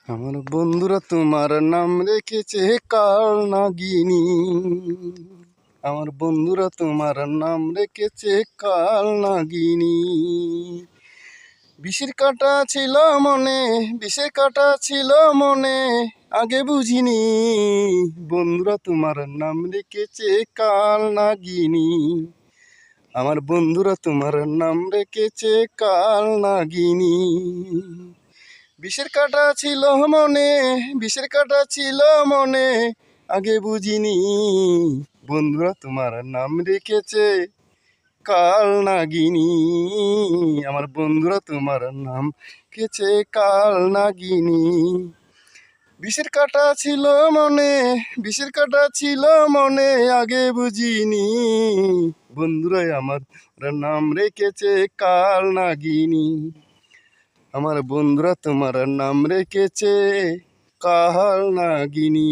আমার বন্ধুরা তোমার নাম রেখেছে কাল নাগিনী। আমার বন্ধুরা তোমার নাম রেখেছে কাল নাগিনী। বিষের কাঁটা ছিল মনে, বিষের কাঁটা ছিল মনে, আগে বুঝিনি। বন্ধুরা তোমার নাম রেখেছে কাল নাগিনী। আমার বন্ধুরা তোমার নাম রেখেছে কাল নাগিনী। বিষের কাঁটা ছিল মনে, বিষের কাঁটা ছিল মনে, আগে বুঝিনি। বন্ধুরা তোমার নাম রেখেছে কাল নাগিনী। আমার বন্ধুরা তোমার নাম রেখেছে কাল নাগিনী। বিষের কাঁটা ছিল মনে, বিষের কাঁটা ছিল মনে, আগে বুঝিনি। বন্ধুরা আমার নাম রেখেছে কাল নাগিনী। আমার বন্ধুরা তোমার নাম রেখেছে কাল নাগিনী।